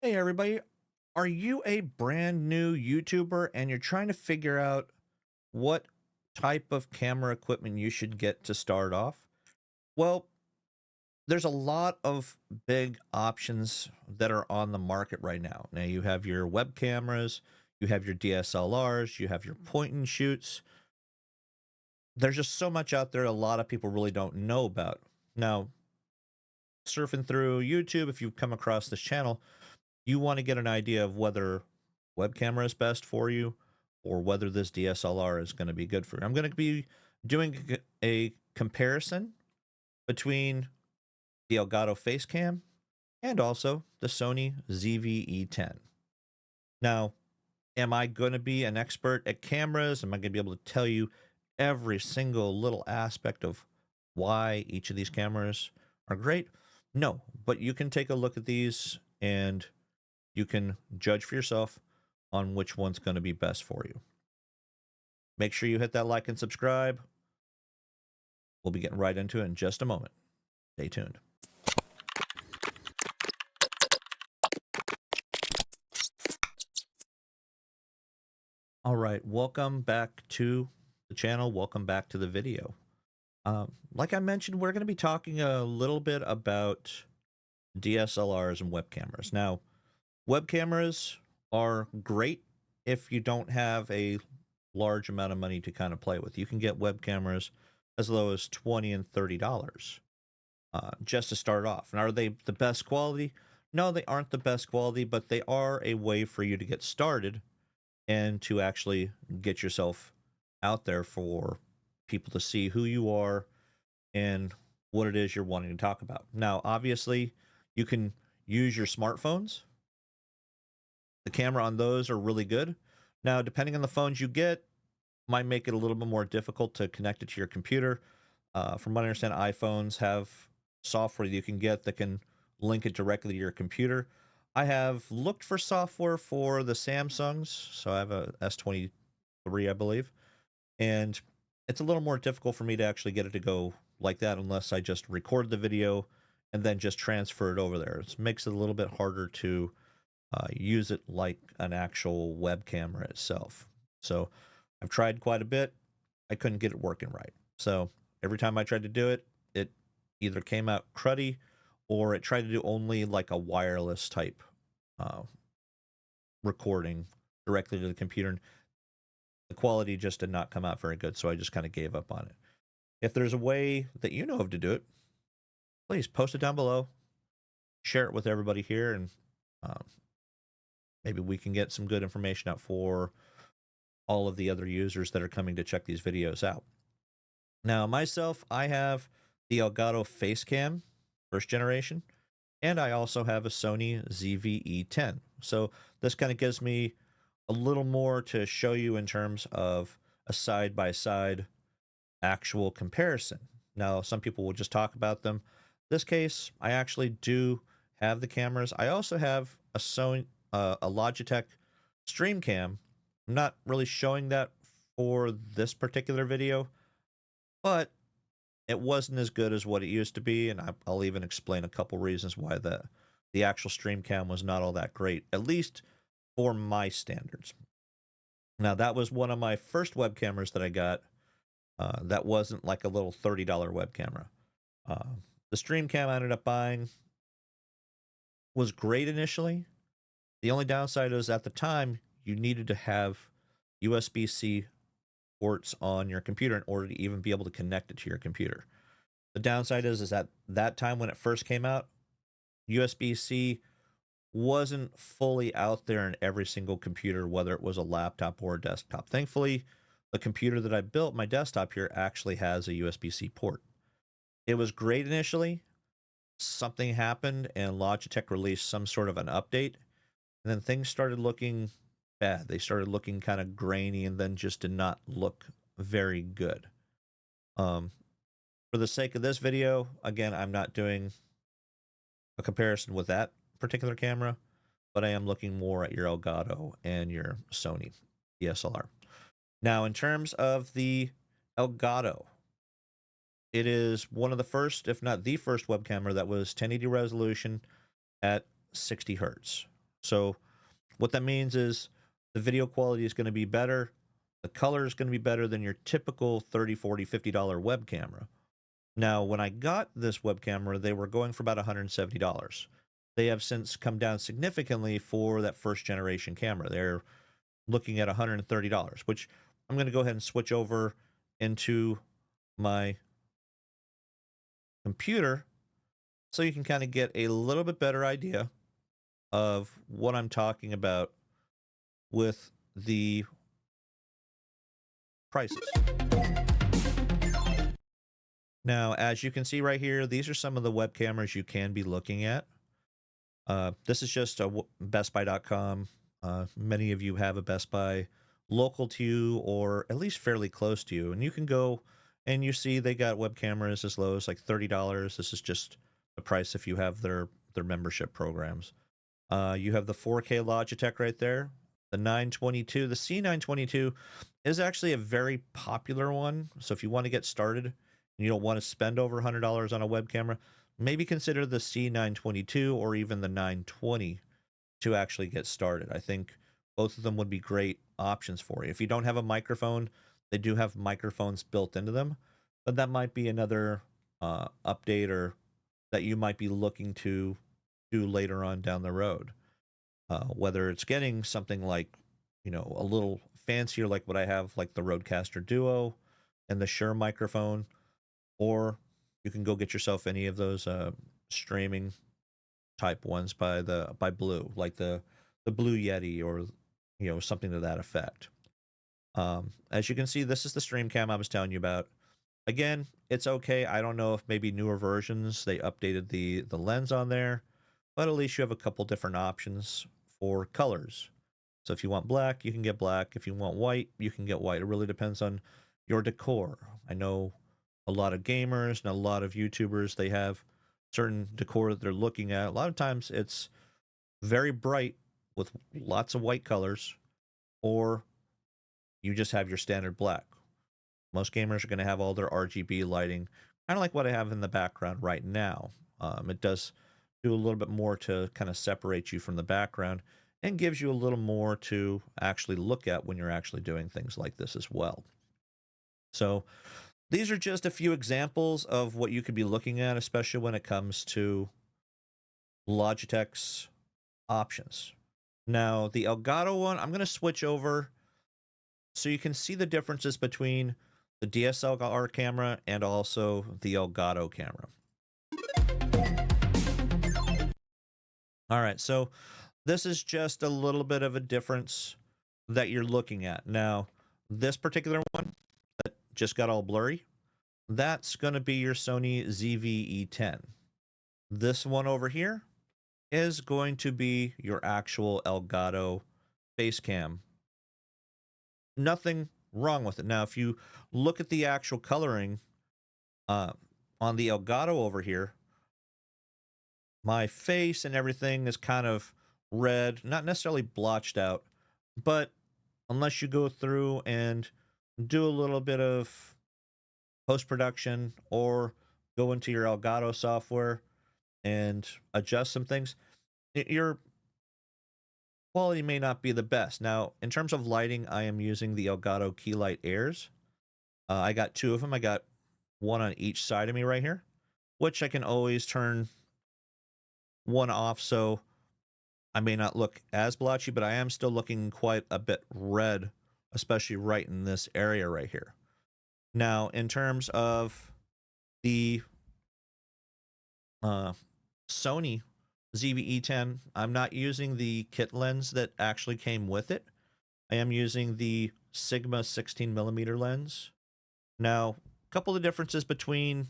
Hey everybody, are you a brand new YouTuber and you're trying to figure out what type of camera equipment you should get to start off? Well, there's a lot of big options that are on the market right now. Now you have your web cameras, you have your DSLRs, you have your point and shoots. There's just so much out there a lot of people really don't know about. Now, surfing through YouTube, if you've come across this channel, you want to get an idea of whether web camera is best for you or whether this DSLR is going to be good for you. I'm going to be doing a comparison between the Elgato Facecam and also the Sony ZV-E10. Now, am I going to be an expert at cameras? Am I going to be able to tell you every single little aspect of why each of these cameras are great? No, but you can take a look at these and you can judge for yourself on which one's going to be best for you. Make sure you hit that like and subscribe. We'll be getting right into it in just a moment. Stay tuned. All right, welcome back to the channel. Welcome back to the video. Like I mentioned, we're going to be talking a little bit about DSLRs and web cameras. Now, web cameras are great if you don't have a large amount of money to kind of play with. You can get web cameras as low as $20 and $30 just to start off. And are they the best quality? No, they aren't the best quality, but they are a way for you to get started and to actually get yourself out there for people to see who you are and what it is you're wanting to talk about. Now, obviously, you can use your smartphones. The camera on those are really good. Now, depending on the phones you get, might make it a little bit more difficult to connect it to your computer. From what I understand, iPhones have software you can get that can link it directly to your computer. I have looked for software for the Samsungs, so I have a S23, I believe, and it's a little more difficult for me to actually get it to go like that unless I just record the video and then just transfer it over there. It makes it a little bit harder to use it like an actual web camera itself. So I've tried quite a bit. I couldn't get it working right. So every time I tried to do it, it either came out cruddy or it tried to do only like a wireless type uh, recording directly to the computer. And the quality just did not come out very good. So I just kind of gave up on it. If there's a way that you know of to do it, please post it down below, share it with everybody here, and um, maybe we can get some good information out for all of the other users that are coming to check these videos out. Now, myself, I have the Elgato Facecam, first generation, and I also have a Sony ZV-E10. So this kind of gives me a little more to show you in terms of a side-by-side actual comparison. Now, some people will just talk about them. This case, I actually do have the cameras. I also have a Sony, a Logitech Stream Cam. I'm not really showing that for this particular video, but it wasn't as good as what it used to be, and I'll even explain a couple reasons why the actual Stream Cam was not all that great, at least for my standards. Now, that was one of my first web cameras that I got. That wasn't like a little $30 web camera. The Stream Cam I ended up buying was great initially. The only downside is at the time you needed to have USB-C ports on your computer in order to even be able to connect it to your computer. The downside is at that time when it first came out, USB-C wasn't fully out there in every single computer, whether it was a laptop or a desktop. Thankfully, the computer that I built, my desktop here, actually has a USB-C port. It was great initially. Something happened and Logitech released some sort of an update, and then things started looking bad. They started looking kind of grainy and then just did not look very good. For the sake of this video, again, I'm not doing a comparison with that particular camera, but I am looking more at your Elgato and your Sony DSLR. Now, in terms of the Elgato, it is one of the first, if not the first web camera that was 1080 resolution at 60 hertz. So what that means is the video quality is going to be better. The color is going to be better than your typical $30, $40, $50 web camera. Now, when I got this web camera, they were going for about $170. They have since come down significantly for that first generation camera. They're looking at $130, which I'm going to go ahead and switch over into my computer so you can kind of get a little bit better idea of what I'm talking about with the prices. Now, as you can see right here, these are some of the web cameras you can be looking at. This is just a bestbuy.com. Many of you have a Best Buy local to you or at least fairly close to you. And you can go and you see they got web cameras as low as like $30. This is just the price if you have their membership programs. You have the 4K Logitech right there. The 922, the C922 is actually a very popular one. So if you want to get started and you don't want to spend over $100 on a web camera, maybe consider the C922 or even the 920 to actually get started. I think both of them would be great options for you. If you don't have a microphone, they do have microphones built into them, but that might be another update or that you might be looking to do later on down the road. Whether it's getting something like, you know, a little fancier like what I have, like the Rodecaster Duo and the Shure microphone, or you can go get yourself any of those streaming type ones by Blue, like the Blue Yeti or, you know, something to that effect. As you can see, this is the stream cam I was telling you about. Again, it's okay. I don't know if maybe newer versions they updated the lens on there, but at least you have a couple different options for colors. So if you want black, you can get black. If you want white, you can get white. It really depends on your decor. I know a lot of gamers and a lot of YouTubers, they have certain decor that they're looking at. A lot of times it's very bright with lots of white colors, or you just have your standard black. Most gamers are going to have all their RGB lighting, kind of like what I have in the background right now. It does do a little bit more to kind of separate you from the background and gives you a little more to actually look at when you're actually doing things like this as well. So these are just a few examples of what you could be looking at, especially when it comes to Logitech's options. Now, the Elgato one, I'm going to switch over so you can see the differences between the DSLR camera and also the Elgato camera. All right, so this is just a little bit of a difference that you're looking at. Now, this particular one that just got all blurry, that's going to be your Sony ZV-E10. This one over here is going to be your actual Elgato Facecam. Nothing wrong with it. Now, if you look at the actual coloring on the Elgato over here, my face and everything is kind of red, not necessarily blotched out, but unless you go through and do a little bit of post-production or go into your Elgato software and adjust some things, your quality may not be the best. Now, in terms of lighting, I am using the Elgato Keylight Airs. I got two of them. I got one on each side of me right here, which I can always turn one off so I may not look as blotchy, but I am still looking quite a bit red, especially right in this area right here. Now, in terms of the Sony ZV-E10, I'm not using the kit lens that actually came with it. I am using the Sigma 16mm lens. Now, a couple of differences between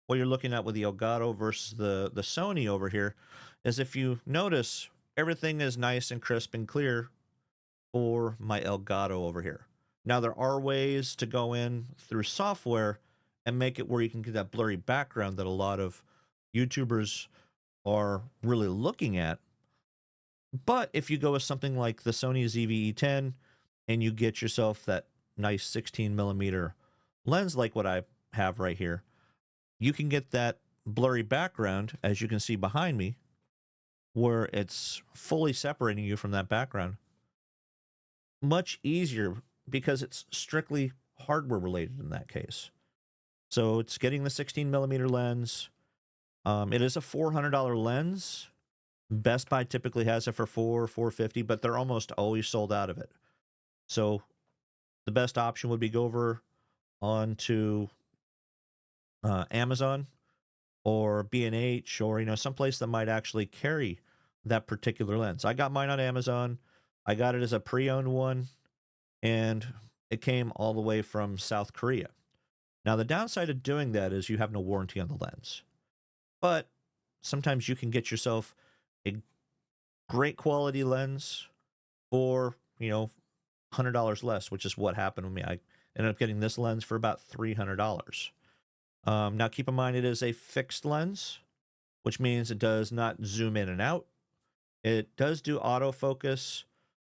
what you're looking at with the Elgato versus the Sony over here is, if you notice, everything is nice and crisp and clear for my Elgato over here. Now, there are ways to go in through software and make it where you can get that blurry background that a lot of YouTubers are really looking at. But if you go with something like the Sony ZV-E10 and you get yourself that nice 16mm lens like what I have right here, you can get that blurry background, as you can see behind me, where it's fully separating you from that background. Much easier because it's strictly hardware related in that case. So it's getting the 16 millimeter lens. It is a $400 lens. Best Buy typically has it for $450, but they're almost always sold out of it. So the best option would be go over onto Amazon or B&H, or someplace that might actually carry that particular lens. I got mine on Amazon. I got it as a pre-owned one, and it came all the way from South Korea. Now, the downside of doing that is you have no warranty on the lens. But sometimes you can get yourself a great quality lens for, $100 less, which is what happened with me. I ended up getting this lens for about $300. Now, keep in mind, it is a fixed lens, which means it does not zoom in and out. It does do autofocus.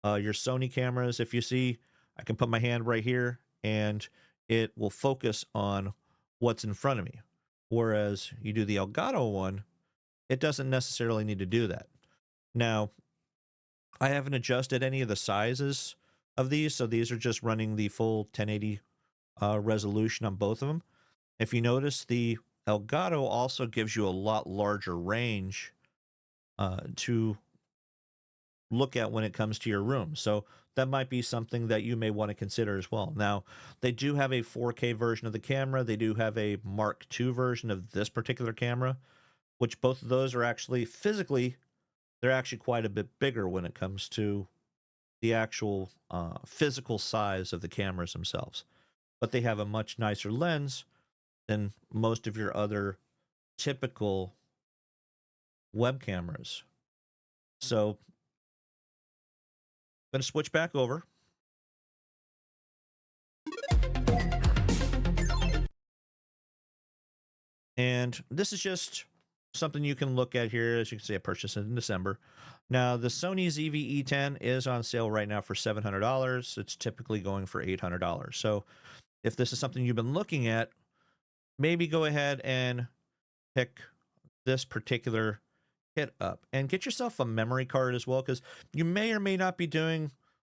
Your Sony cameras, if you see, I can put my hand right here, and it will focus on what's in front of me. Whereas you do the Elgato one, it doesn't necessarily need to do that. Now, I haven't adjusted any of the sizes of these, so these are just running the full 1080 resolution on both of them. If you notice, the Elgato also gives you a lot larger range to look at when it comes to your room. So that might be something that you may want to consider as well. Now, they do have a 4K version of the camera. They do have a Mark II version of this particular camera, which both of those are actually physically, they're actually quite a bit bigger when it comes to the actual physical size of the cameras themselves. But they have a much nicer lens than most of your other typical web cameras. So I'm going to switch back over. And this is just something you can look at here. As you can see, I purchased it in December. Now, the Sony ZV-E10 is on sale right now for $700. It's typically going for $800. So if this is something you've been looking at, maybe go ahead and pick this particular kit up and get yourself a memory card as well, because you may or may not be doing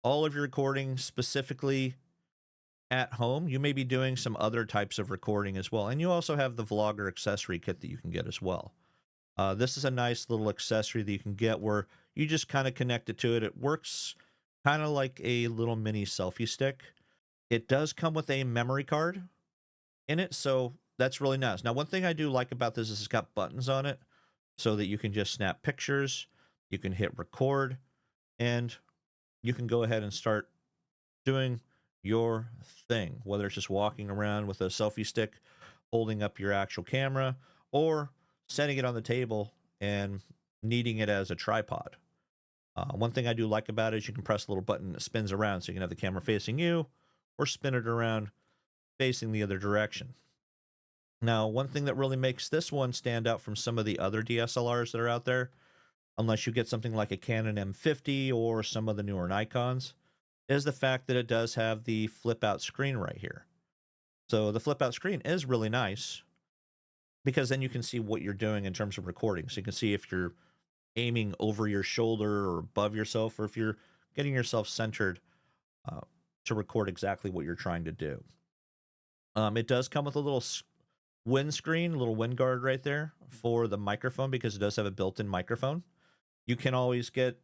all of your recording specifically at home. You may be doing some other types of recording as well. And you also have the Vlogger accessory kit that you can get as well. This is a nice little accessory that you can get where you just kind of connect it to it. It works kind of like a little mini selfie stick. It does come with a memory card in it, so that's really nice. Now, one thing I do like about this is it's got buttons on it so that you can just snap pictures, you can hit record, and you can go ahead and start doing your thing, whether it's just walking around with a selfie stick, holding up your actual camera, or setting it on the table and needing it as a tripod. One thing I do like about it is you can press a little button that spins around, so you can have the camera facing you or spin it around facing the other direction. Now, one thing that really makes this one stand out from some of the other DSLRs that are out there, unless you get something like a Canon M50 or some of the newer Nikons, is the fact that it does have the flip out screen right here. So the flip out screen is really nice because then you can see what you're doing in terms of recording. So you can see if you're aiming over your shoulder or above yourself, or if you're getting yourself centered to record exactly what you're trying to do. It does come with a little windscreen, a little wind guard right there for the microphone, because it does have a built-in microphone. You can always get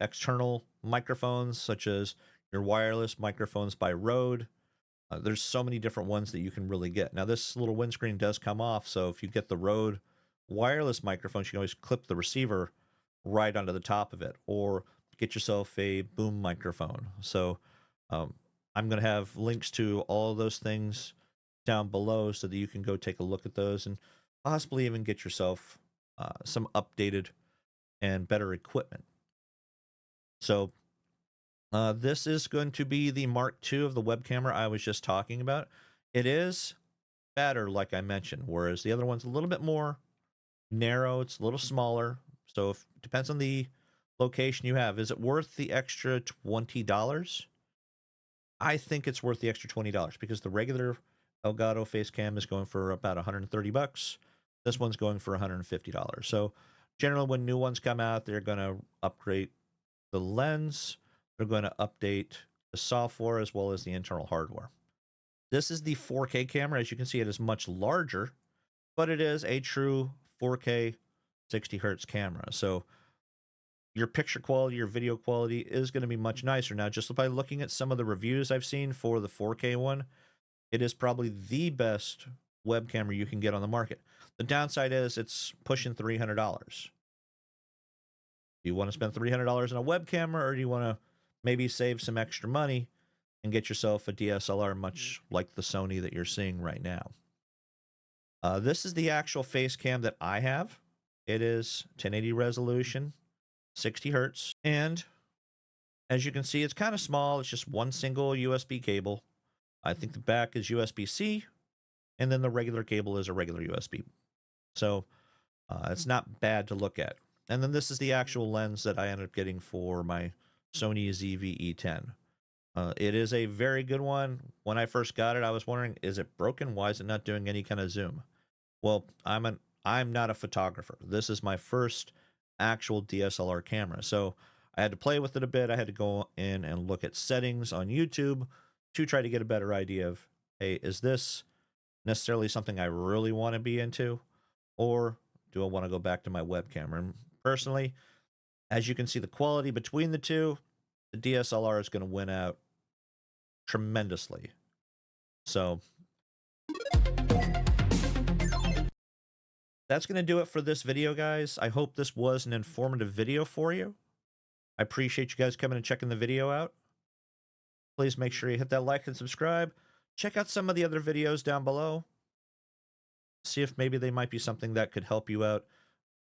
external microphones, such as your wireless microphones by Rode. There's so many different ones that you can really get. Now, this little windscreen does come off, so if you get the Rode wireless microphones, you can always clip the receiver right onto the top of it, or get yourself a boom microphone. So I'm going to have links to all of those things down below so that you can go take a look at those and possibly even get yourself some updated and better equipment. So this is going to be the Mark II of the web camera I was just talking about. It is fatter, like I mentioned, whereas the other one's a little bit more narrow. It's a little smaller. So it depends on the location you have. Is it worth the extra $20? I think it's worth the extra $20 because the regular Elgato Facecam is going for about $130. This one's going for $150. So Generally, when new ones come out, they're going to upgrade the lens. They're going to update the software as well as the internal hardware. This is the 4K camera. As you can see, it is much larger, but it is a true 4K 60 hertz camera. So your picture quality, your video quality is going to be much nicer. Now, just by looking at some of the reviews I've seen for the 4K one, it is probably the best web camera you can get on the market. The downside is it's pushing $300. Do you want to spend $300 on a web camera, or do you want to maybe save some extra money and get yourself a DSLR much like the Sony that you're seeing right now? This is the actual Facecam that I have. It is 1080 resolution, 60 hertz, and as you can see, it's kind of small. It's just one single USB cable. I think the back is USB-C, and then the regular cable is a regular USB. So it's not bad to look at. And then this is the actual lens that I ended up getting for my Sony ZV-E10. It is a very good one. When I first got it, I was wondering, is it broken? Why is it not doing any kind of zoom? Well, I'm not a photographer. This is my first actual DSLR camera. So I had to play with it a bit. I had to go in and look at settings on YouTube to try to get a better idea of, hey, is this necessarily something I really want to be into? Or do I want to go back to my web camera? And personally, as you can see, the quality between the two, the DSLR is going to win out tremendously. So that's going to do it for this video, guys. I hope this was an informative video for you. I appreciate you guys coming and checking the video out. Please make sure you hit that like and subscribe. Check out some of the other videos down below. See if maybe they might be something that could help you out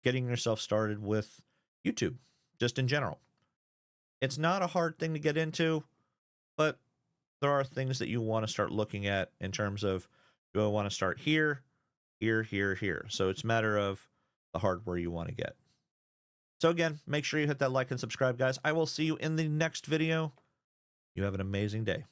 getting yourself started with YouTube, just in general. It's not a hard thing to get into, but there are things that you want to start looking at in terms of, do I want to start here, here, here, here? So it's a matter of the hardware you want to get. So again, make sure you hit that like and subscribe, guys. I will see you in the next video. You have an amazing day.